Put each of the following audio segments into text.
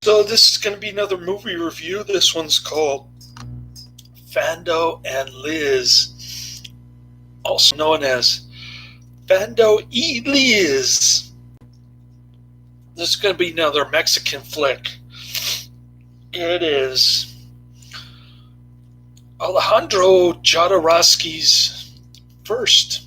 So this is going to be another movie review. This one's called Fando Lis, also known as Fando Lis. This is going to be another Mexican flick. It is Alejandro Jodorowsky's first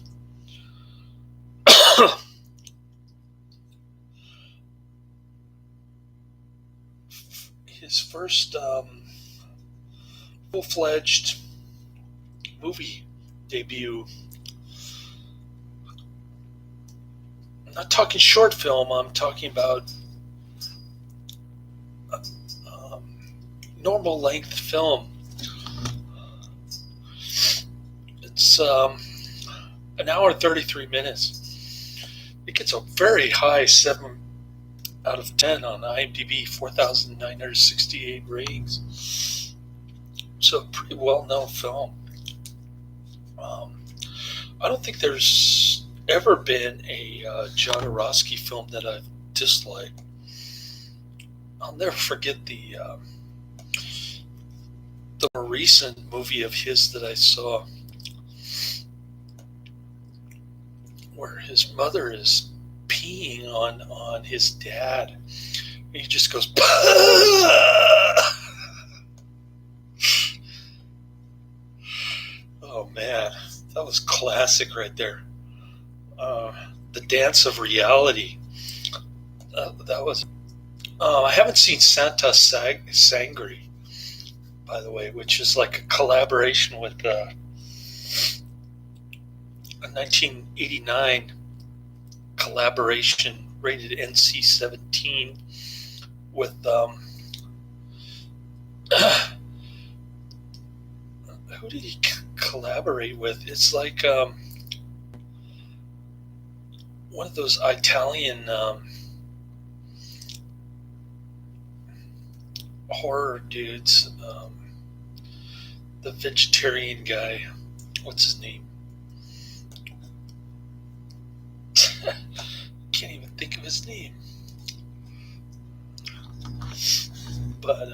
full-fledged movie debut. I'm not talking short film, I'm talking about normal length film. It's an hour and 33 minutes. It gets a very high 7 out of 10 on IMDb, 4,968 ratings. So, pretty well-known film. I don't think there's ever been a Jodorowsky film that I've disliked. I'll never forget the more recent movie of his that I saw, where his mother is peeing on his dad. And he just goes, oh man, that was classic right there. The Dance of Reality. That was. I haven't seen Santa Sangre, by the way, which is like a collaboration with a 1989 collaboration rated NC-17 with who did he collaborate with? It's like one of those Italian horror dudes, the vegetarian guy. What's his name? Can't even think of his name. But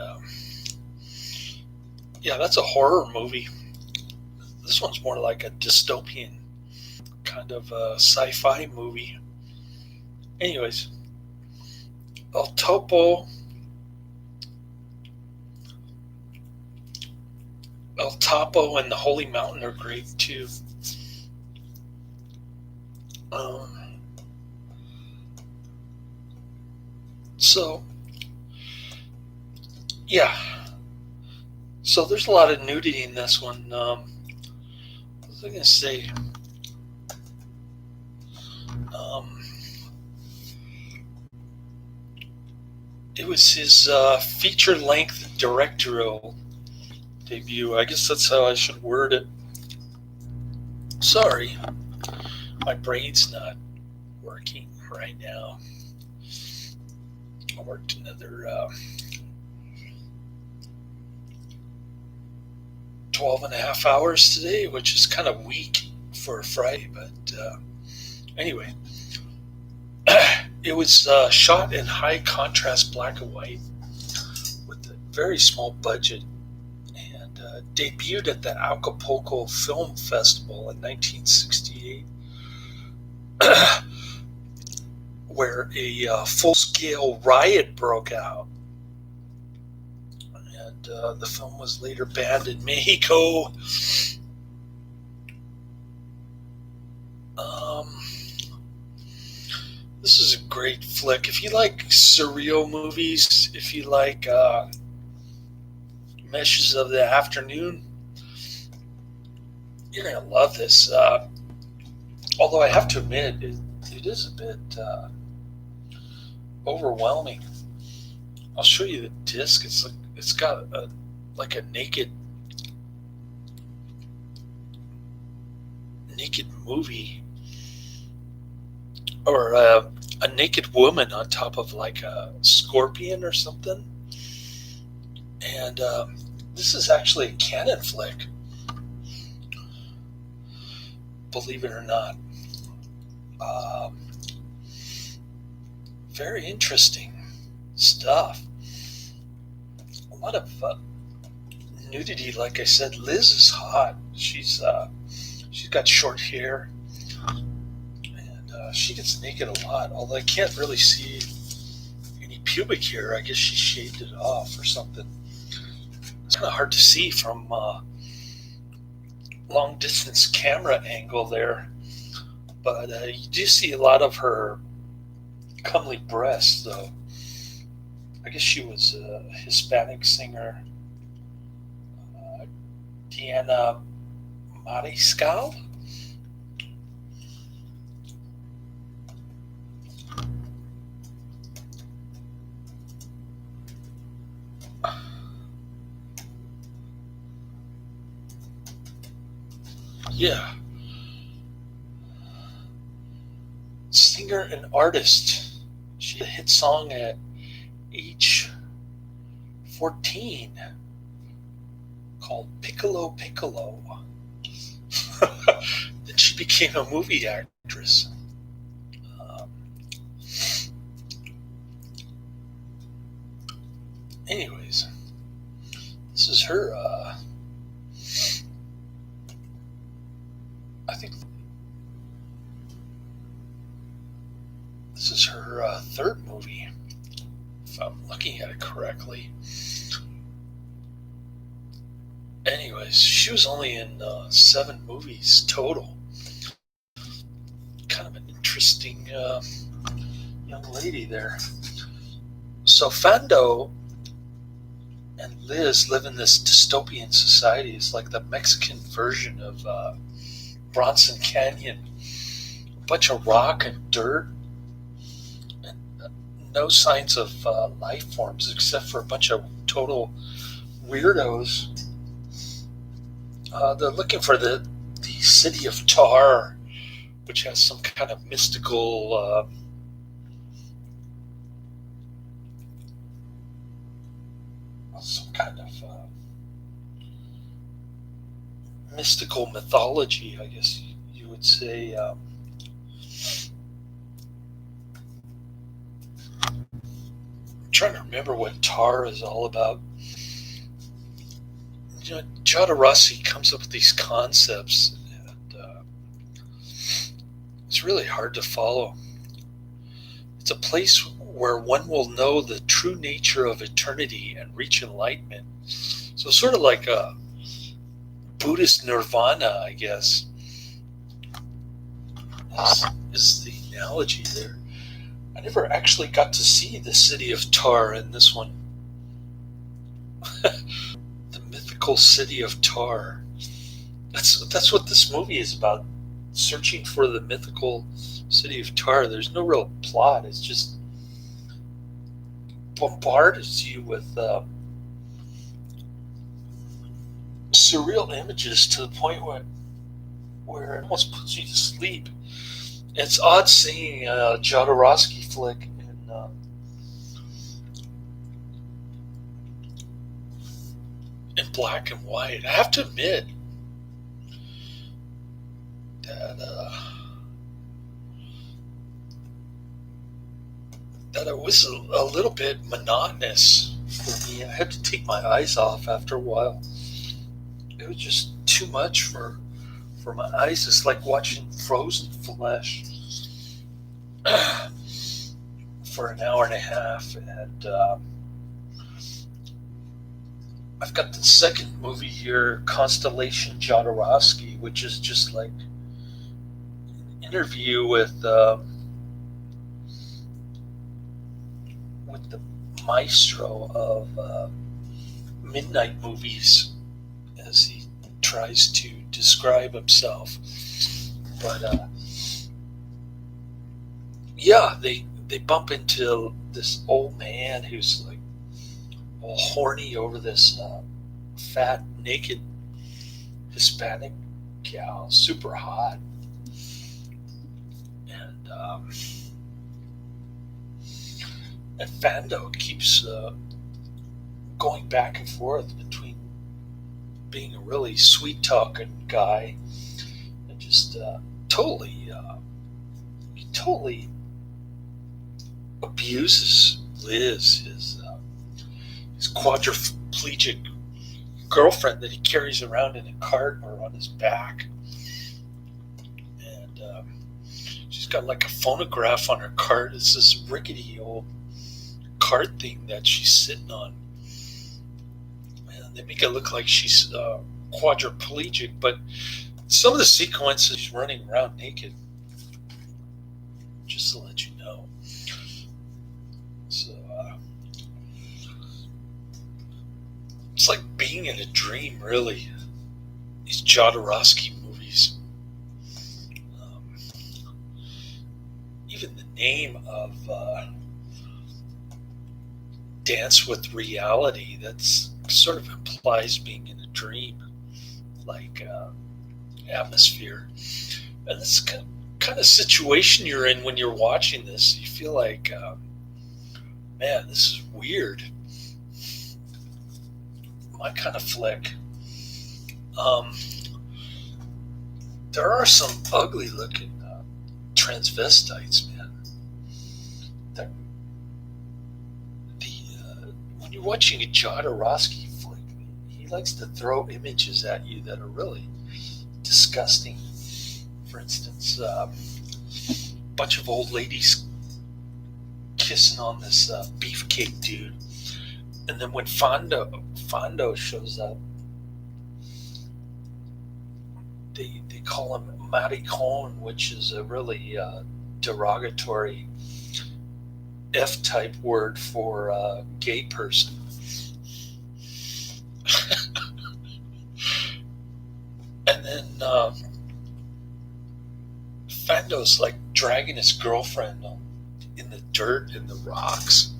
yeah, that's a horror movie. This one's more like a dystopian kind of sci-fi movie. Anyways, El Topo and the Holy Mountain are great too. So yeah, so there's a lot of nudity in this one. What was I gonna say? It was his feature-length directorial debut. I guess that's how I should word it. Sorry, my brain's not working right now. I worked another 12 and a half hours today, which is kind of weak for a Friday, but anyway. It was shot in high contrast black and white with a very small budget, and debuted at the Acapulco Film Festival in 1968, where a full-scale riot broke out, and the film was later banned in Mexico. This is a great flick. If you like surreal movies, if you like Meshes of the Afternoon, you're going to love this. Although I have to admit, it is a bit overwhelming. I'll show you the disc. It's got a naked movie, or a naked woman on top of like a scorpion or something. And this is actually a Canon flick, believe it or not. Very interesting stuff. lot of nudity. Like I said, Liz is hot. She's got short hair, and she gets naked a lot. Although I can't really see any pubic hair. I guess she shaved it off or something. It's kind of hard to see from long distance camera angle there, but you do see a lot of her comely breasts, though. I guess she was a Hispanic singer, Diana Mariscal. Yeah. Singer and artist. She had a hit song at age 14 called Piccolo Piccolo. Then she became a movie actress. Anyways, this is her, I think this is her third movie, if I'm looking at it correctly. Anyways, she was only in 7 movies total. Kind of an interesting young lady there. So Fando and Liz live in this dystopian society. It's like the Mexican version of Bronson Canyon. A bunch of rock and dirt, and no signs of life forms except for a bunch of total weirdos. They're looking for the city of Tar, which has some kind of mystical mystical mythology, I guess you would say. I'm trying to remember what Tar is all about. You know, Jodorowsky comes up with these concepts, and it's really hard to follow. It's a place where one will know the true nature of eternity and reach enlightenment. So sort of like a Buddhist nirvana, I guess, is the analogy there. I never actually got to see the city of Tar in this one. The Mythical City of Tar. That's what this movie is about. Searching for the mythical city of Tar. There's no real plot. It's just bombards you with surreal images to the point where it almost puts you to sleep. It's odd seeing a Jodorowsky flick in black and white. I have to admit that it was a little bit monotonous for me. I had to take my eyes off after a while. It was just too much for my eyes. It's like watching frozen flesh for an hour and a half. And I've got the second movie here, Constellation Jodorowsky, which is just like an interview with the maestro of midnight movies, as he tries to describe himself. But yeah, they bump into this old man who's like all horny over this fat, naked Hispanic gal, super hot. And Fando keeps going back and forth between being a really sweet-talking guy and just totally abuses Liz, his quadriplegic girlfriend that he carries around in a cart or on his back. And she's got like a phonograph on her cart. It's this rickety old cart thing that she's sitting on. And they make it look like she's quadriplegic, but some of the sequences she's running around naked, just to let you know. So it's like being in a dream, really. These Jodorowsky movies. Even the name of Dance with Reality, that's sort of implies being in a dream, like atmosphere. And this kind of situation you're in when you're watching this. You feel like, man, this is weird. My kind of flick. There are some ugly looking transvestites, man. When you're watching a Jodorowsky flick, he likes to throw images at you that are really disgusting. For instance, a bunch of old ladies kissing on this beefcake dude, and then when Fando shows up, they call him maricon, which is a really derogatory F-type word for a gay person. And then Fando's like dragging his girlfriend in the dirt and the rocks.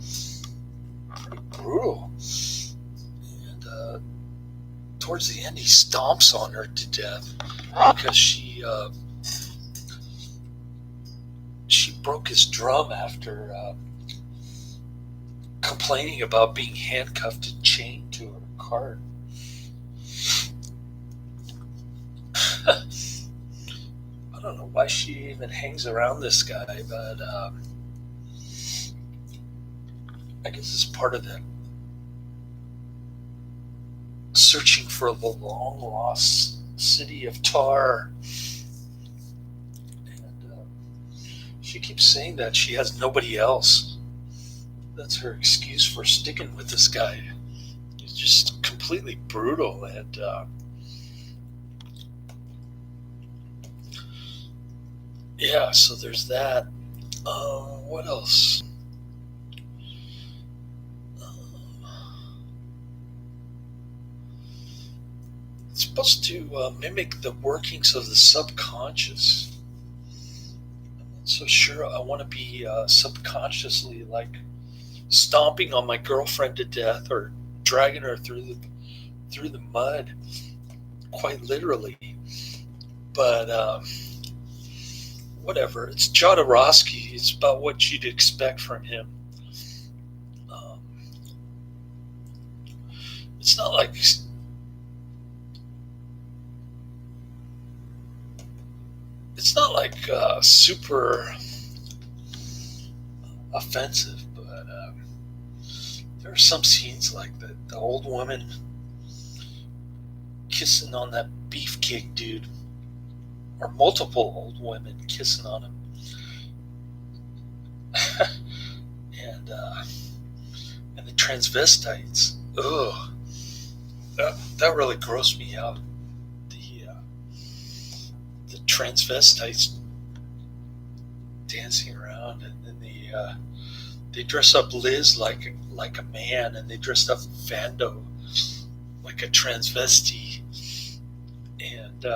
Pretty brutal. And towards the end, he stomps on her to death because she broke his drum after complaining about being handcuffed and chained to her cart. I don't know why she even hangs around this guy, but I guess it's part of that searching for the long lost city of Tar. And she keeps saying that she has nobody else. That's her excuse for sticking with this guy. He's just completely brutal. And yeah, so there's that. What else? It's supposed to mimic the workings of the subconscious. I'm not so sure I want to be subconsciously like stomping on my girlfriend to death or dragging her through the mud, quite literally. But whatever. It's Jodorowsky. It's about what you'd expect from him. It's not like super offensive, but there are some scenes like the old woman kissing on that beefcake dude, or multiple old women kissing on him, and the transvestites. Ugh, that really grossed me out. The transvestites dancing around, and then they dress up Liz like a man, and they dressed up Fando like a transvestite, and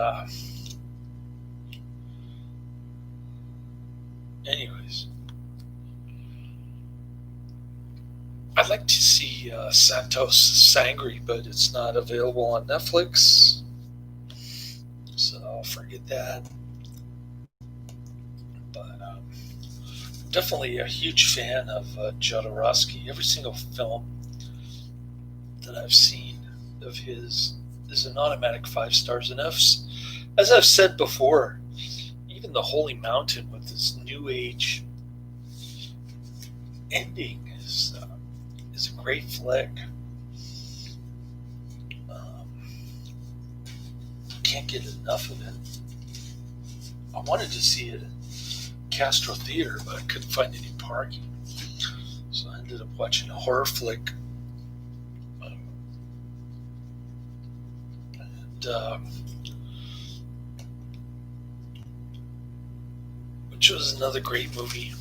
anyways, I'd like to see Santos Sangre, but it's not available on Netflix, so I'll forget that. But I'm definitely a huge fan of Jodorowsky. Every single film that I've seen of his is an automatic 5 stars. And as I've said before, even The Holy Mountain with this New Age ending is a great flick. can't get enough of it. I wanted to see it at Castro Theater, but I couldn't find any parking. So I ended up watching a horror flick. Which was another great movie.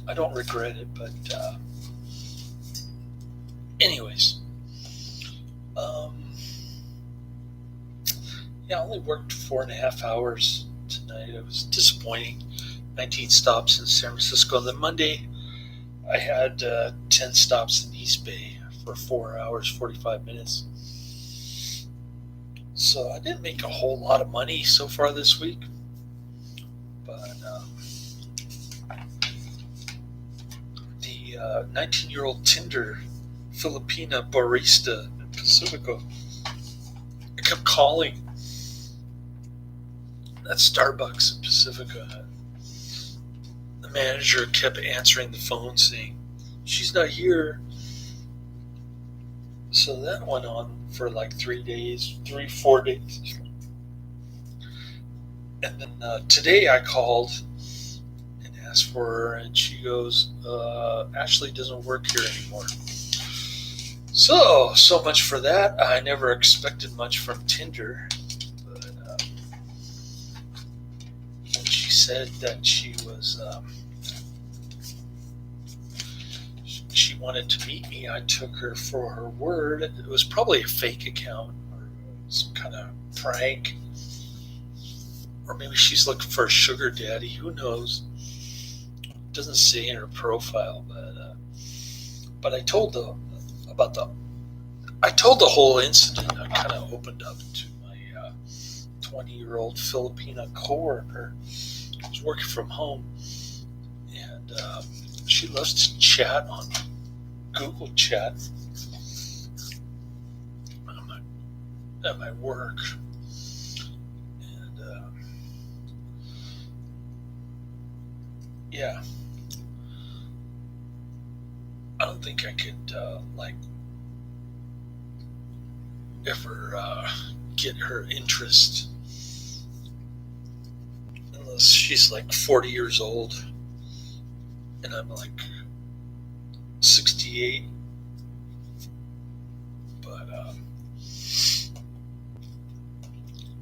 I don't regret it, but anyways. Yeah, I only worked 4.5 hours tonight. It was disappointing. 19 stops in San Francisco. And then Monday, I had 10 stops in East Bay for 4 hours, 45 minutes. So I didn't make a whole lot of money so far this week. But the 19-year-old Tinder Filipina barista in Pacifico, I kept calling at Starbucks in Pacifica. The manager kept answering the phone saying, "She's not here." So that went on for like 4 days. And then today I called and asked for her, and she goes, Ashley doesn't work here anymore. So much for that. I never expected much from Tinder. But when she said that she was... she wanted to meet me, I took her for her word. It was probably a fake account or some kind of prank. Or maybe she's looking for a sugar daddy. Who knows? It doesn't say in her profile, but I told the whole incident. I kind of opened up to my 20-year-old Filipina coworker who was working from home, and she loves to chat on Google Chat at my work. And yeah, I don't think I could ever get her interest unless she's like 40 years old and I'm like 68. But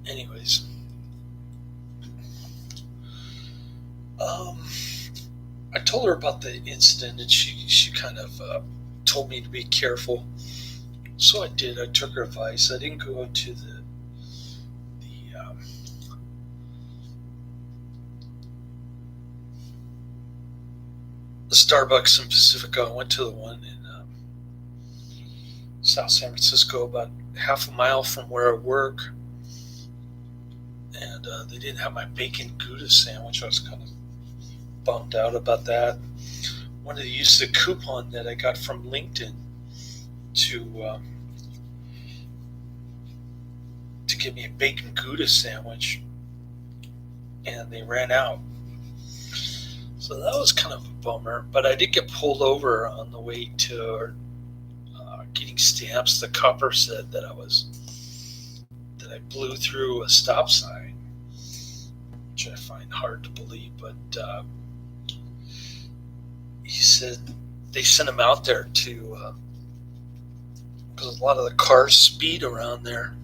anyways, I told her about the incident, and she kind of told me to be careful. So I did. I took her advice. I didn't go to the Starbucks in Pacifica. I went to the one in South San Francisco, about half a mile from where I work. And they didn't have my bacon Gouda sandwich. I was kind of bummed out about that. Wanted to use the coupon that I got from LinkedIn to give me a bacon Gouda sandwich, and they ran out. So that was kind of a bummer. But I did get pulled over on the way to getting stamps. The copper said that I blew through a stop sign, which I find hard to believe. But he said they sent him out there to because a lot of the cars speed around there.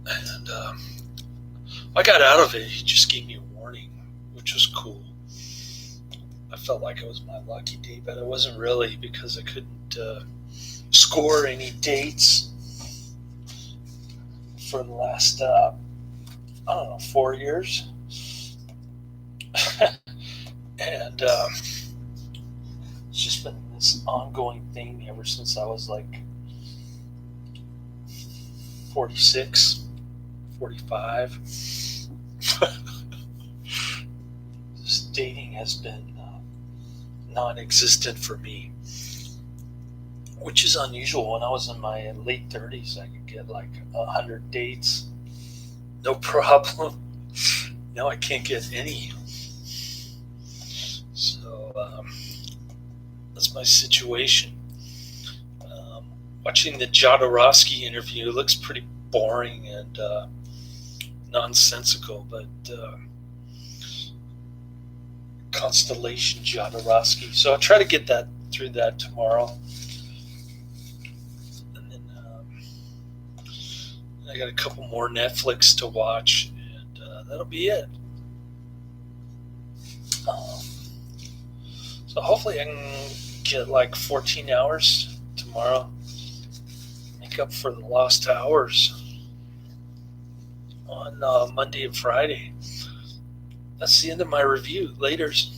And I got out of it. He just gave me a warning, which was cool. I felt like it was my lucky day, but it wasn't really, because I couldn't score any dates for the last, 4 years. And it's just been this ongoing thing ever since I was like 46. 45. This dating has been non-existent for me, which is unusual. When I was in my late 30s, I could get like 100 dates, no problem. Now I can't get any. So that's my situation. Watching the Jodorowsky interview, it looks pretty boring and nonsensical, but Constellation Jodorowsky. So I'll try to get that through that tomorrow. And then I got a couple more Netflix to watch, and that'll be it. So hopefully I can get like 14 hours tomorrow. Make up for the lost hours on Monday and Friday. That's the end of my review. Laters.